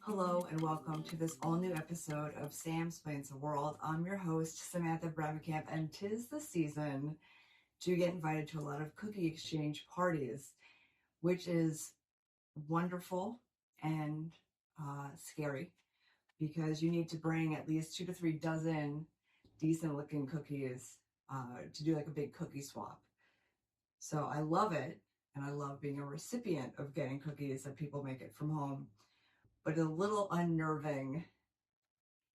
Hello and welcome to this all new episode of Sam Explains the World. I'm your host, Samantha Bremekamp, and 'tis the season to get invited to a lot of cookie exchange parties, which is wonderful and scary because you need to bring at least 2 to 3 dozen decent looking cookies to do like a big cookie swap. So I love it, and I love being a recipient of getting cookies that people make it from home, but it's a little unnerving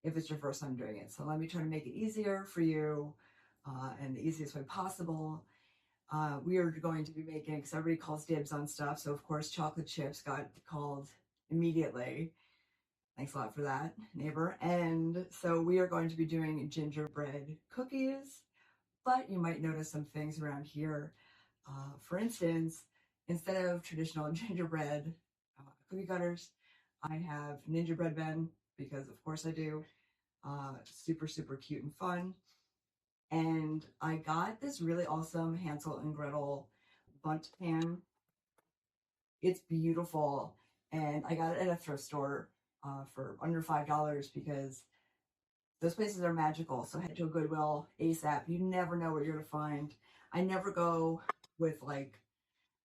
if it's your first time doing it. So let me try to make it easier for you and the easiest way possible. We are going to be making, because everybody calls dibs on stuff, so of course chocolate chips got called immediately. Thanks a lot for that, neighbor. And so we are going to be doing gingerbread cookies, but you might notice some things around here. For instance, instead of traditional gingerbread cookie cutters, I have Ninjabread men, because of course I do. Super, super cute and fun. And I got this really awesome Hansel and Gretel Bunt pan. It's beautiful. And I got it at a thrift store for under $5 because those places are magical. So head to a Goodwill ASAP. You never know what you're going to find. I never go with like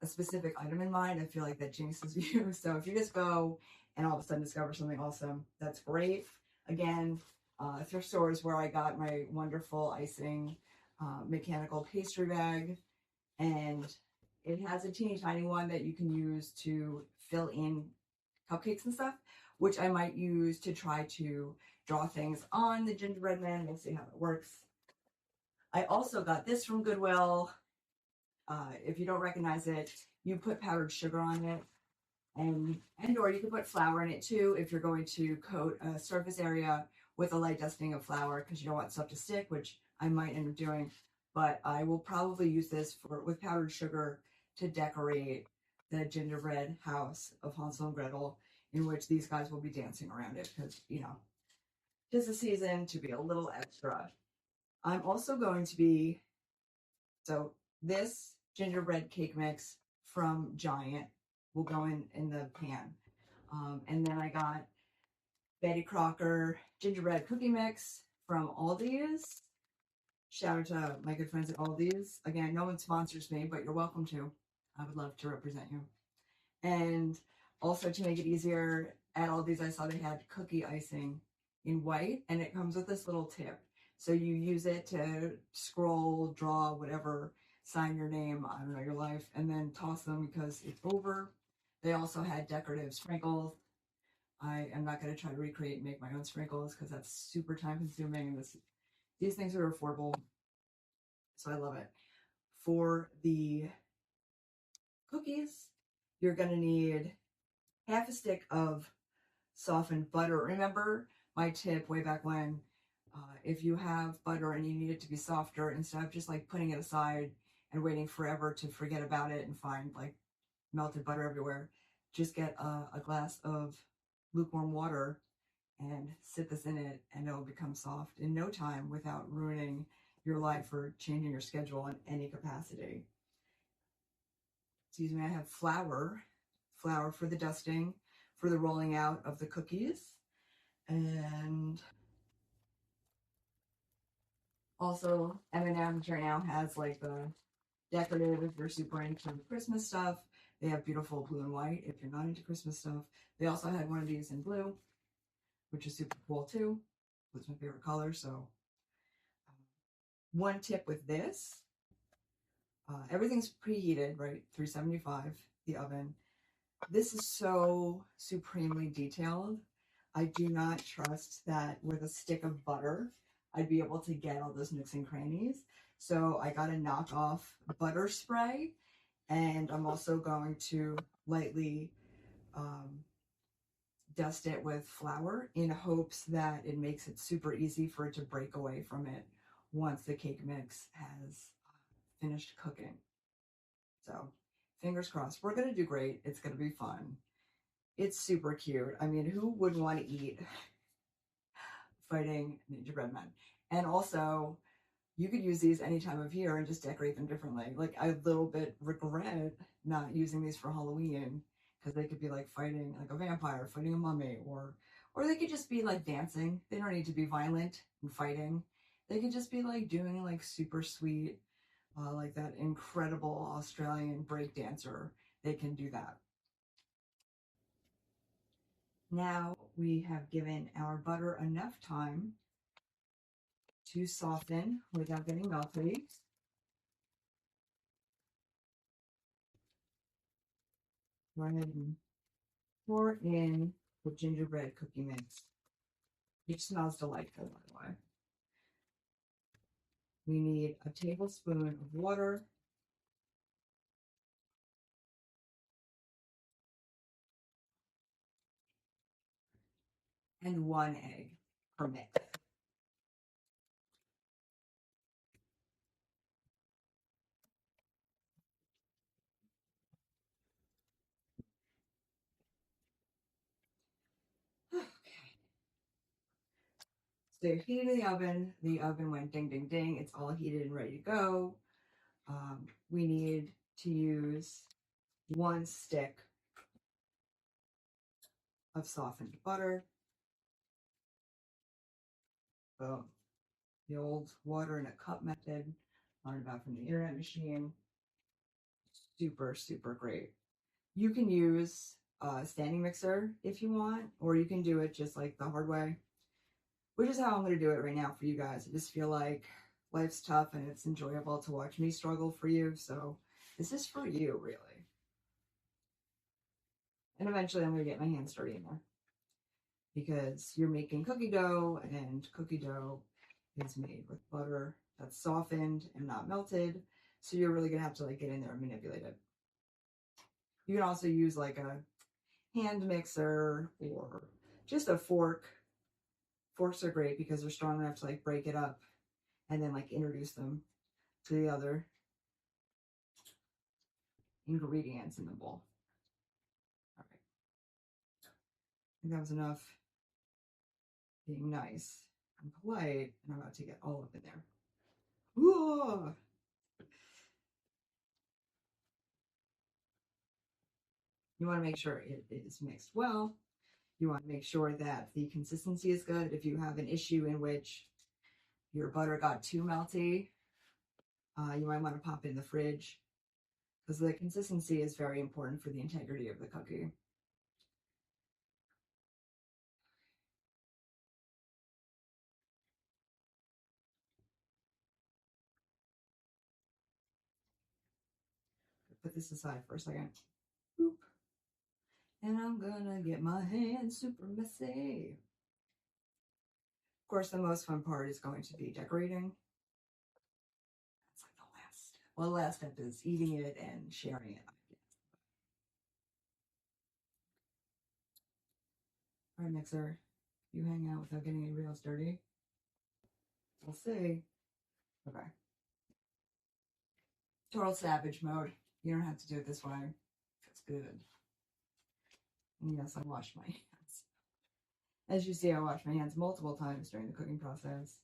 a specific item in mind. I feel like that jinxes you. So if you just go and all of a sudden discover something awesome, that's great. Again, thrift stores where I got my wonderful icing mechanical pastry bag, and it has a teeny tiny one that you can use to fill in cupcakes and stuff, which I might use to try to draw things on the gingerbread man. We'll see how it works. I also got this from Goodwill. If you don't recognize it, you put powdered sugar on it, and or you can put flour in it too if you're going to coat a surface area with a light dusting of flour because you don't want stuff to stick, which I might end up doing. But I will probably use this with powdered sugar to decorate the gingerbread house of Hansel and Gretel, in which these guys will be dancing around it because, you know, 'tis the season to be a little extra. I'm also going to be, so this gingerbread cake mix from Giant will go in the pan. And then I got Betty Crocker gingerbread cookie mix from Aldi's. Shout out to my good friends at Aldi's. Again, no one sponsors me, but you're welcome to. I would love to represent you. And also, to make it easier, at Aldi's I saw they had cookie icing in white, and it comes with this little tip. So you use it to scroll, draw, whatever, sign your name, I don't know, your life, and then toss them because it's over. They also had decorative sprinkles. I am not going to try to recreate and make my own sprinkles because that's super time consuming, and these things are affordable, so I love it. For the cookies, you're going to need half a stick of softened butter. Remember my tip way back when, if you have butter and you need it to be softer, instead of just like putting it aside and waiting forever to forget about it and find like melted butter everywhere, just get a glass of lukewarm water and sit this in it, and it'll become soft in no time without ruining your life or changing your schedule in any capacity. Excuse me, I have flour for the dusting, for the rolling out of the cookies, and also M&M's right now has like the decorative if you're super into Christmas stuff. They have beautiful blue and white if you're not into Christmas stuff. They also had one of these in blue, which is super cool too. It's my favorite color. So one tip with this, everything's preheated, right? 375, the oven. This is so supremely detailed. I do not trust that with a stick of butter, I'd be able to get all those nooks and crannies. So I got a knockoff butter spray, and I'm also going to lightly dust it with flour in hopes that it makes it super easy for it to break away from it once the cake mix has finished cooking. So fingers crossed. We're going to do great. It's going to be fun. It's super cute. I mean, who wouldn't want to eat fighting gingerbread men? And also, you could use these any time of year and just decorate them differently. Like, I a little bit regret not using these for Halloween because they could be like fighting like a vampire, fighting a mummy, or they could just be like dancing. They don't need to be violent and fighting. They could just be like doing like super sweet, like that incredible Australian break dancer. They can do that. Now we have given our butter enough time to soften without getting melty. Go ahead and pour in the gingerbread cookie mix, which smells delightful, by the way. We need a tablespoon of water, and 1 egg per mix. Okay. So you're heating the oven. The oven went ding, ding, ding. It's all heated and ready to go. We need to use 1 stick of softened butter. Boom. The old water in a cup method, learned about from the internet machine. Super, super great. You can use a standing mixer if you want, or you can do it just like the hard way, which is how I'm going to do it right now for you guys. I just feel like life's tough and it's enjoyable to watch me struggle for you. So this is for you, really. And eventually I'm going to get my hands dirty in there because you're making cookie dough, and cookie dough is made with butter that's softened and not melted. So you're really going to have to like get in there and manipulate it. You can also use like a hand mixer or just a fork. Forks are great because they're strong enough to like break it up and then like introduce them to the other ingredients in the bowl. All right. I think that was enough being nice and polite, and I'm about to get all up in there. Whoa! You want to make sure it is mixed well. You want to make sure that the consistency is good. If you have an issue in which your butter got too melty, you might want to pop it in the fridge because the consistency is very important for the integrity of the cookie. Put this aside for a second. Boop. And I'm gonna get my hands super messy. Of course, the most fun part is going to be decorating. That's like the last step. Well, the last step is eating it and sharing it. All right, mixer, you hang out without getting anybody else dirty. We'll see. Okay. Total savage mode. You don't have to do it this way. It's good. And yes, I wash my hands. As you see, I wash my hands multiple times during the cooking process.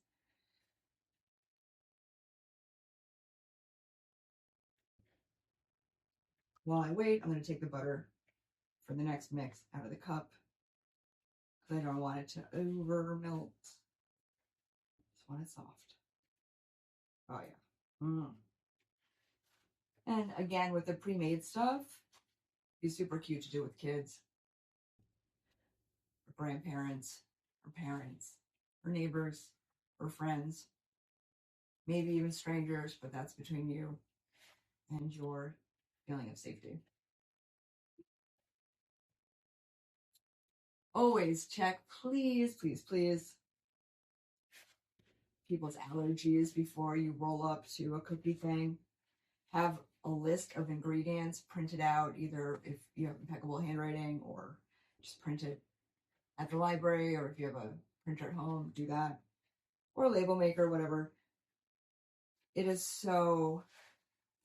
While I wait, I'm going to take the butter for the next mix out of the cup because I don't want it to over melt. Just want it soft. Oh yeah. And again, with the pre-made stuff, it's super cute to do with kids, or grandparents, or parents, or neighbors, or friends, maybe even strangers, but that's between you and your feeling of safety. Always check, please, please, please, people's allergies before you roll up to a cookie thing. Have a list of ingredients printed out, either if you have impeccable handwriting or just print it at the library, or if you have a printer at home, do that, or a label maker, whatever. It is so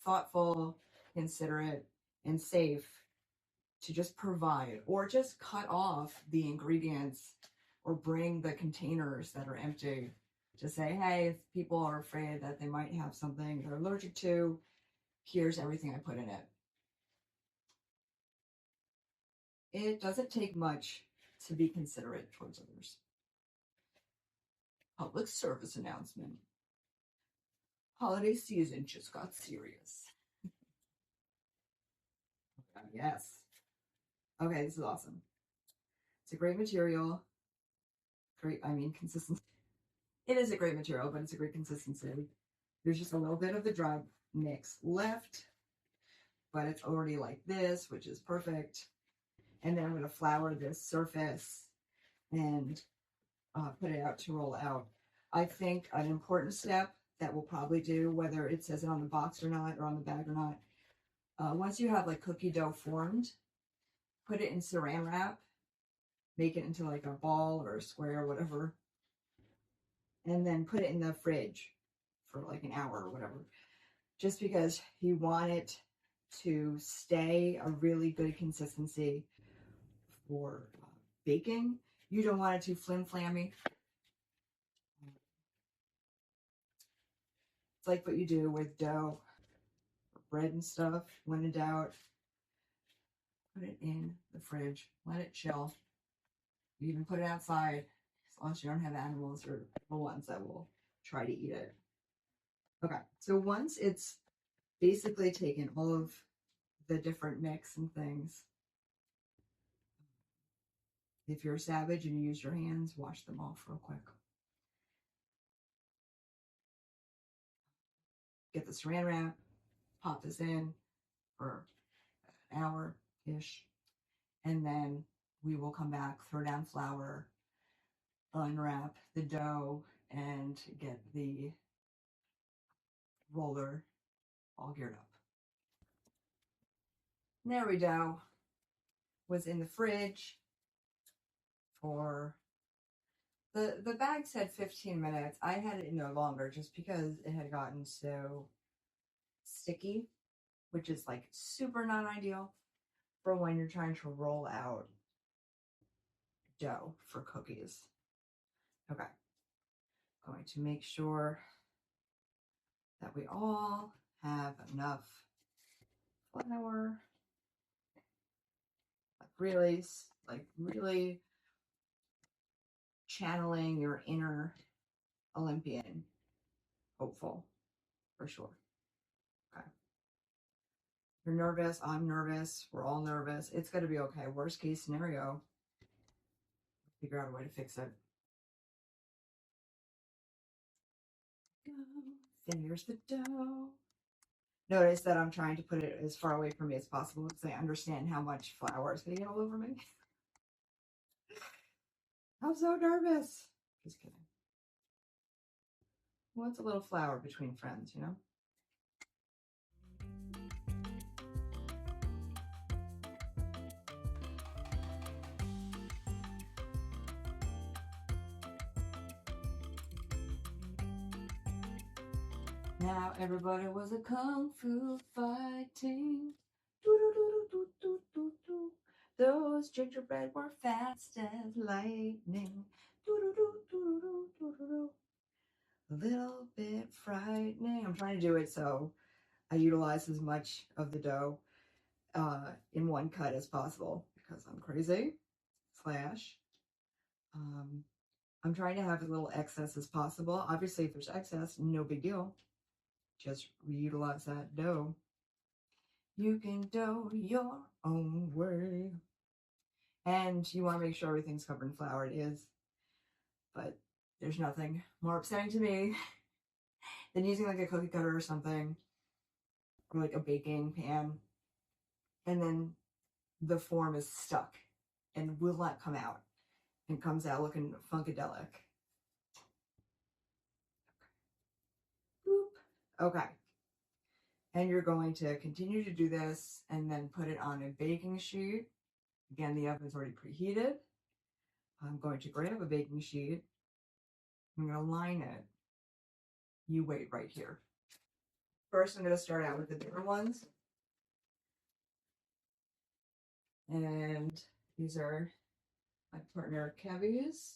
thoughtful, considerate, and safe to just provide or just cut off the ingredients or bring the containers that are empty to say, hey, if people are afraid that they might have something they're allergic to, here's everything I put in it. It doesn't take much to be considerate towards others. Public service announcement. Holiday season just got serious. Yes. Okay, this is awesome. It's a great material. Consistency. It is a great material, but it's a great consistency. There's just a little bit of the dry mix left, but it's already like this, which is perfect. And then I'm going to flour this surface and put it out to roll out. I think an important step that we'll probably do, whether it says it on the box or not, or on the bag or not, once you have like cookie dough formed, put it in saran wrap, make it into like a ball or a square or whatever, and then put it in the fridge for like an hour or whatever, just because you want it to stay a really good consistency for baking. You don't want it too flim-flammy. It's like what you do with dough, bread and stuff. When in doubt, put it in the fridge, let it chill. You even put it outside, as long as you don't have animals or little ones that will try to eat it. Okay, so once it's basically taken all of the different mix and things, if you're a savage and you use your hands, wash them off real quick. Get the saran wrap, pop this in for an hour-ish, and then we will come back, throw down flour, unwrap the dough, and get the roller all geared up. And there we go. Was in the fridge for the bag said 15 minutes. I had it in no longer just because it had gotten so sticky, which is like super not ideal for when you're trying to roll out dough for cookies. Okay, going to make sure that we all have enough flour, like really channeling your inner Olympian hopeful, for sure. Okay. You're nervous, I'm nervous, we're all nervous. It's going to be okay. Worst case scenario, figure out a way to fix it. Go. There's the dough. Notice that I'm trying to put it as far away from me as possible because I understand how much flour is going to get all over me. I'm so nervous. Just kidding. What's a little flour between friends, you know? Now everybody was a kung fu fighting. Do-do-do-do-do-do-do. Those gingerbread were fast as lightning. Do-do-do-do-do-do-do. A little bit frightening. I'm trying to do it so I utilize as much of the dough in one cut as possible because I'm crazy. I'm trying to have as little excess as possible. Obviously, if there's excess, no big deal. Just reutilize that dough. You can dough your own way. And you want to make sure everything's covered in flour. It is. But there's nothing more upsetting to me than using like a cookie cutter or something, or like a baking pan, and then the form is stuck and will not come out and comes out looking funkadelic. Boop. Okay. And you're going to continue to do this and then put it on a baking sheet. Again, the oven's already preheated. I'm going to grab a baking sheet. I'm going to line it. You wait right here. First, I'm going to start out with the bigger ones. And these are my partner Kevy's,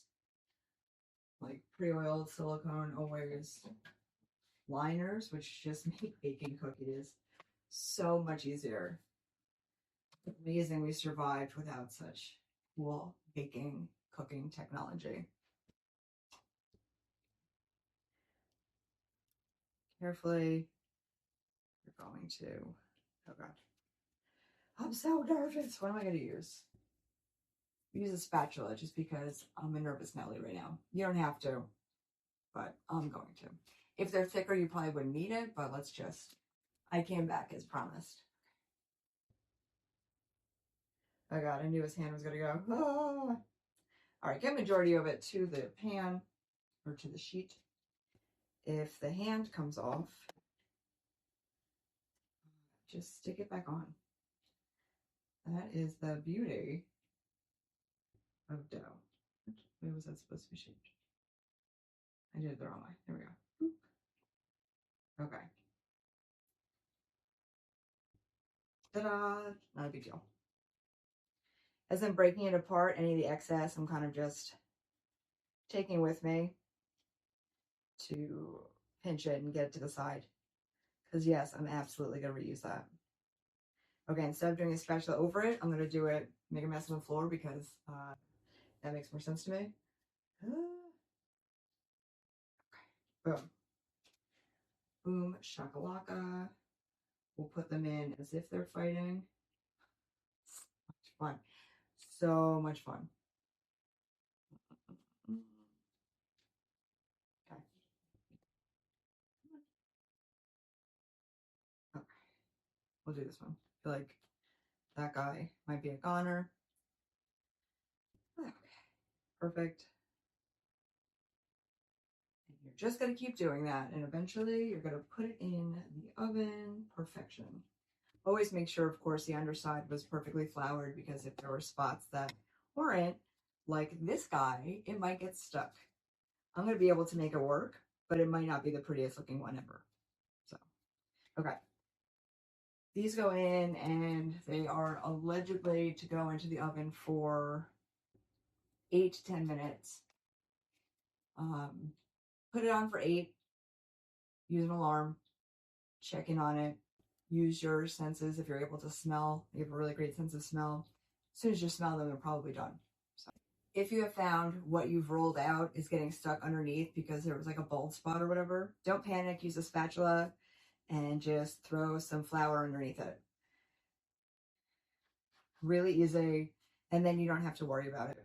like pre-oiled silicone always liners, which just make baking cookies so much easier. Amazing we survived without such cool baking, cooking technology. Carefully, you're going to, oh God, I'm so nervous. What am I going to use? Use a spatula just because I'm a nervous Nelly right now. You don't have to, but I'm going to. If they're thicker, you probably wouldn't need it, but let's just, I came back as promised. Oh God, I knew his hand was going to go. Ah. All right, get majority of it to the pan or to the sheet. If the hand comes off, just stick it back on. That is the beauty of dough. Where was that supposed to be shaped? I did it the wrong way. There we go. Okay. Ta-da! Not a big deal. As I'm breaking it apart, any of the excess, I'm kind of just taking with me to pinch it and get it to the side. Because yes, I'm absolutely going to reuse that. Okay, instead of doing a spatula over it, I'm going to do it, make a mess on the floor because that makes more sense to me. Boom. Boom, shakalaka. We'll put them in as if they're fighting. Much fun. So much fun. Okay. Okay. We'll do this one. I feel like that guy might be a goner. Okay. Perfect. And you're just going to keep doing that. And eventually you're going to put it in the oven. Perfection. Always make sure, of course, the underside was perfectly floured because if there were spots that weren't, like this guy, it might get stuck. I'm going to be able to make it work, but it might not be the prettiest looking one ever. So, okay. These go in and they are allegedly to go into the oven for 8 to 10 minutes. Put it on for 8. Use an alarm. Check in on it. Use your senses if you're able to smell. You have a really great sense of smell. As soon as you smell them, they're probably done. So, if you have found what you've rolled out is getting stuck underneath because there was like a bald spot or whatever, don't panic. Use a spatula and just throw some flour underneath it. Really easy. And then you don't have to worry about it.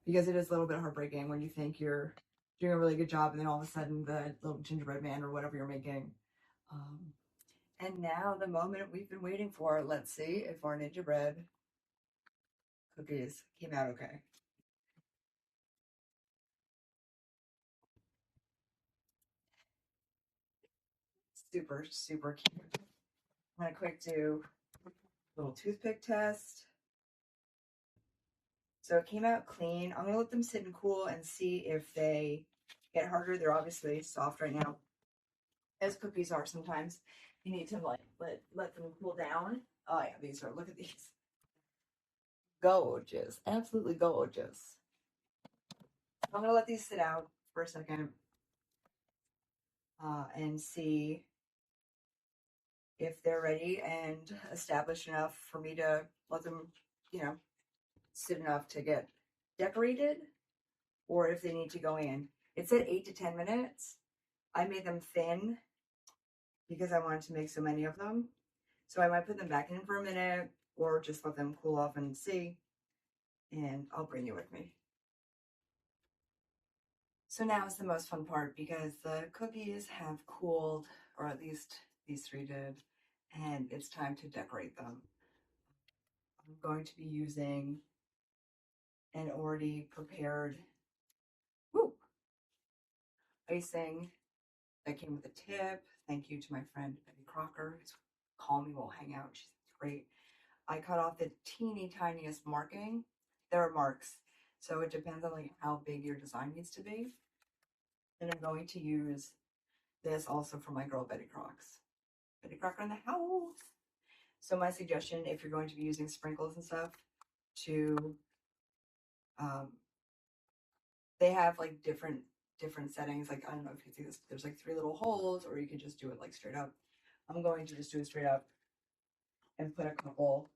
Because it is a little bit heartbreaking when you think you're doing a really good job and then all of a sudden the little gingerbread man or whatever you're making. And now the moment we've been waiting for. Let's see if our Ninjabread cookies came out okay. Super, super cute. I'm going to quick do a little toothpick test. So it came out clean. I'm going to let them sit and cool and see if they get harder. They're obviously soft right now, as cookies are sometimes. You need to like let them cool down. Oh yeah, these are, look at these. Gorgeous, absolutely gorgeous. I'm going to let these sit out for a second and see if they're ready and established enough for me to let them, sit enough to get decorated, or if they need to go in. It said 8 to 10 minutes. I made them thin because I wanted to make so many of them. So I might put them back in for a minute or just let them cool off and see. And I'll bring you with me. So now is the most fun part because the cookies have cooled, or at least these 3 did, and it's time to decorate them. I'm going to be using an already prepared icing that came with a tip. Thank you to my friend Betty Crocker. Call me, we'll hang out. She's great. I cut off the teeny tiniest marking. There are marks, so it depends on like how big your design needs to be. And I'm going to use this also for my girl Betty Crocs. Betty Crocker in the house. So my suggestion, if you're going to be using sprinkles and stuff, to they have like different settings. Like I don't know if you can see this, there's like 3 little holes, or you can just do it like straight up. I'm going to just do it straight up and put a couple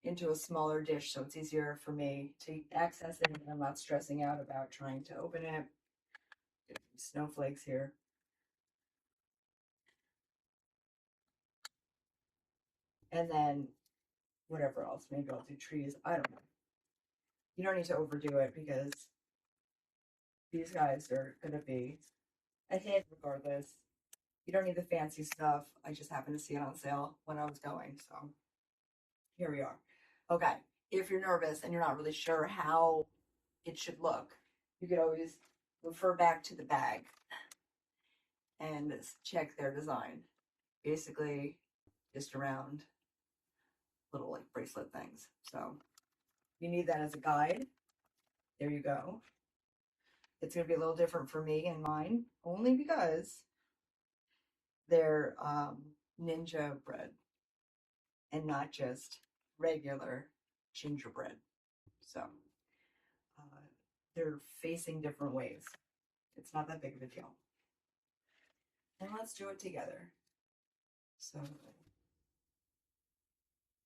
into a smaller dish so it's easier for me to access it and I'm not stressing out about trying to open it. Get some snowflakes here. And then whatever else, maybe I'll do trees. I don't know. You don't need to overdo it because these guys are going to be a hit regardless. You don't need the fancy stuff. I just happened to see it on sale when I was going. So here we are. Okay. If you're nervous and you're not really sure how it should look, you could always refer back to the bag and check their design. Basically, just around little like bracelet things. So you need that as a guide. There you go. It's going to be a little different for me and mine, only because they're Ninjabread and not just regular gingerbread. So they're facing different ways. It's not that big of a deal. And let's do it together. So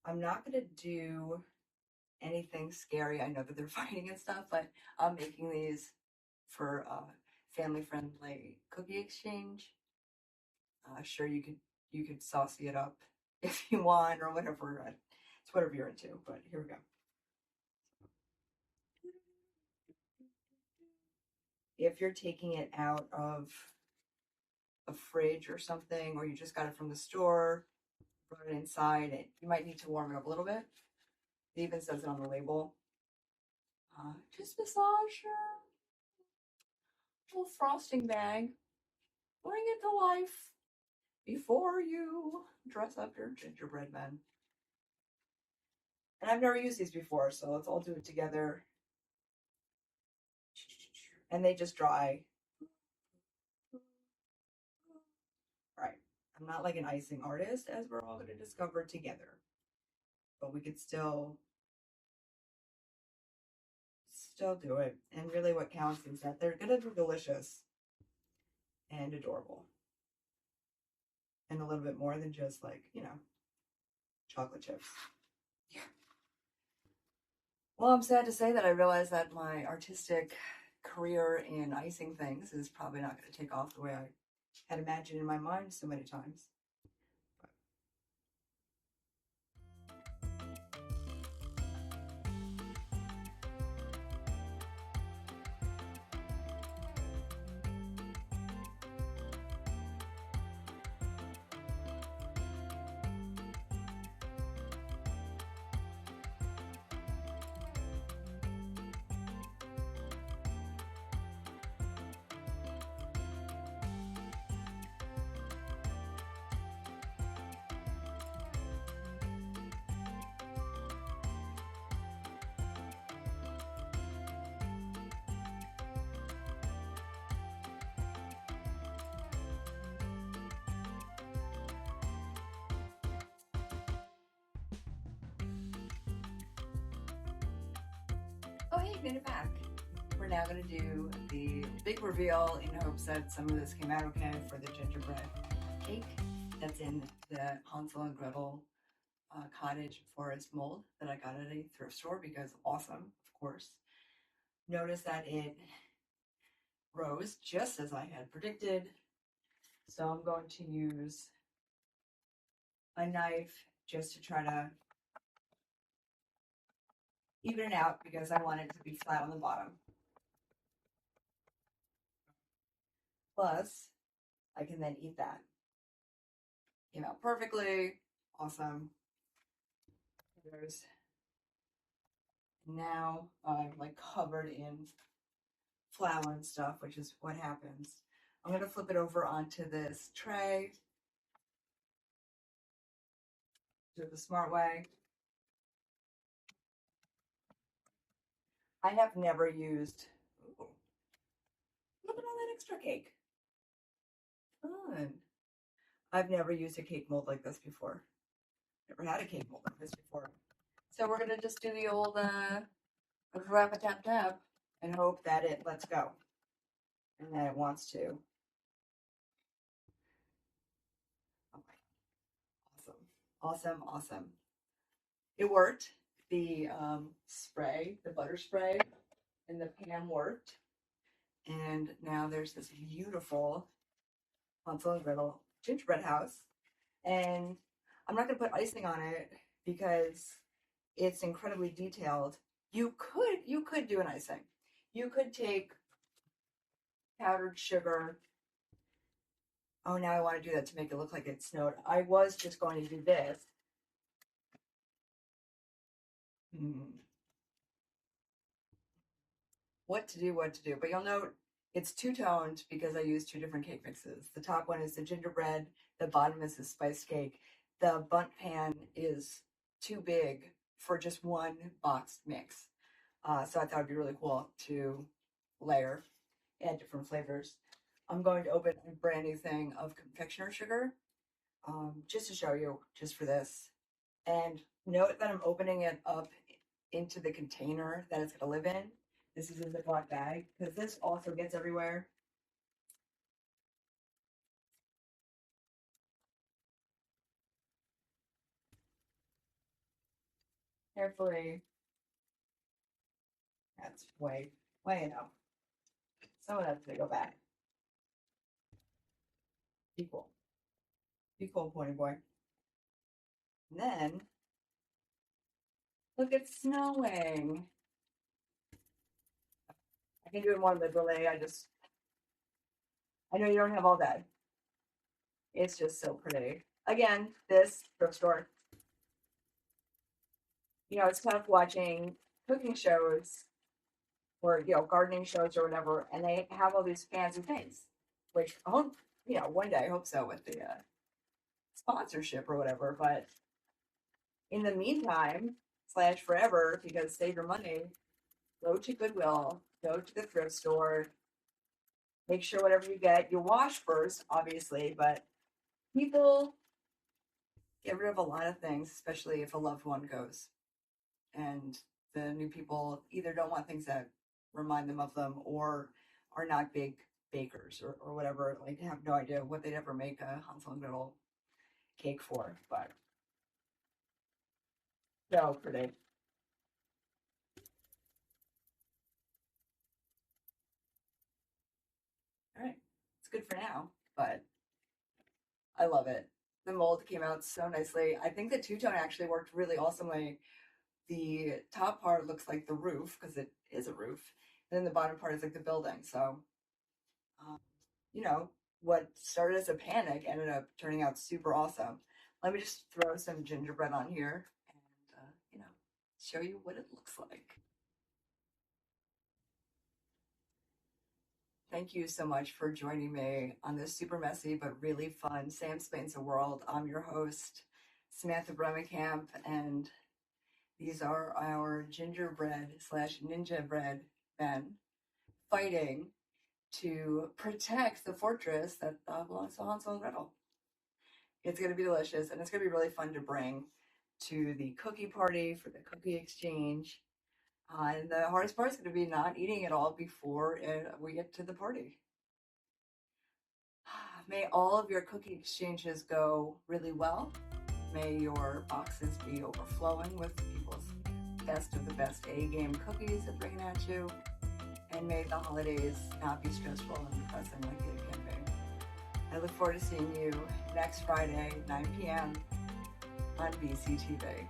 I'm not going to do anything scary. I know that they're fighting and stuff, but I'm making these for family-friendly cookie exchange. Sure, you could saucy it up if you want or whatever. It's whatever you're into. But here we go. If you're taking it out of a fridge or something, or you just got it from the store, brought it inside, you might need to warm it up a little bit. It even says it on the label. Just massage your little frosting bag. Bring it to life before you dress up your gingerbread men. And I've never used these before, so let's all do it together. And they just dry. All right. I'm not like an icing artist, as we're all going to discover together. But we could still do it. And really what counts is that they're going to be delicious and adorable. And a little bit more than just like, chocolate chips. Yeah. Well, I'm sad to say that I realized that my artistic career in icing things is probably not going to take off the way I had imagined in my mind so many times. Oh, hey, made it back. We're now going to do the big reveal in hopes that some of this came out okay for the gingerbread cake that's in the Hansel and Gretel cottage forest mold that I got at a thrift store because awesome, of course. Notice that it rose just as I had predicted. So I'm going to use a knife just to try to even it out because I want it to be flat on the bottom. Plus, I can then eat that. Came out perfectly. Awesome. There's now I'm like covered in flour and stuff, which is what happens. I'm going to flip it over onto this tray. Do it the smart way. I have never used, ooh, look at all that extra cake. Fun. I've never used a cake mold like this before. Never had a cake mold like this before. So we're going to just do the old rap-a-tap-tap and hope that it lets go and that it wants to. Okay. Awesome. Awesome. Awesome. It worked. The spray, the butter spray, and the pan worked. And now there's this beautiful Hansel and Gretel gingerbread house. And I'm not going to put icing on it because it's incredibly detailed. You could do an icing. You could take powdered sugar. Oh, now I want to do that to make it look like it snowed. I was just going to do this. What to do. But you'll note it's two-toned because I used two different cake mixes. The top one is the gingerbread, the bottom is the spice cake. The Bunt pan is too big for just one boxed mix. So I thought it'd be really cool to layer, add different flavors. I'm going to open a brand new thing of confectioner sugar, just to show you, just for this. And note that I'm opening it up into the container that it's going to live in. This is a Ziploc bag because this also gets everywhere. Carefully. That's way enough. Some of that's going to go back. Be cool. Be cool, pony boy. And then, look, it's snowing. I can do it more of the delay. I know you don't have all day. It's just so pretty. Again, this thrift store. You know, it's tough watching cooking shows or, you know, gardening shows or whatever, and they have all these fancy things, which I hope, you know, one day I hope so with the sponsorship or whatever. But in the meantime, slash forever, because save your money, go to Goodwill, go to the thrift store, make sure whatever you get, you wash first, obviously, but people get rid of a lot of things, especially if a loved one goes. And the new people either don't want things that remind them of them or are not big bakers or whatever. Like, have no idea what they'd ever make a Hansel and Gretel cake for. But so pretty. All right, it's good for now, but I love it. The mold came out so nicely. I think the two-tone actually worked really awesomely. The top part looks like the roof because it is a roof, and then the bottom part is like the building. So, um, you know, what started as a panic ended up turning out super awesome. Let me just throw some gingerbread on here and, you know, show you what it looks like. Thank you so much for joining me on this super messy but really fun Sam Explains the World. I'm your host, Samantha Bremekamp, and these are our gingerbread slash ninjabread men fighting to protect the fortress that belongs to Hansel and Gretel. It's going to be delicious, and it's going to be really fun to bring to the cookie party for the cookie exchange. And the hardest part is going to be not eating it all before we get to the party. May all of your cookie exchanges go really well. May your boxes be overflowing with people's best of the best A-game cookies they're bringing at you. And may the holidays not be stressful and depressing like they can be. I look forward to seeing you next Friday, 9 p.m. on BCTV.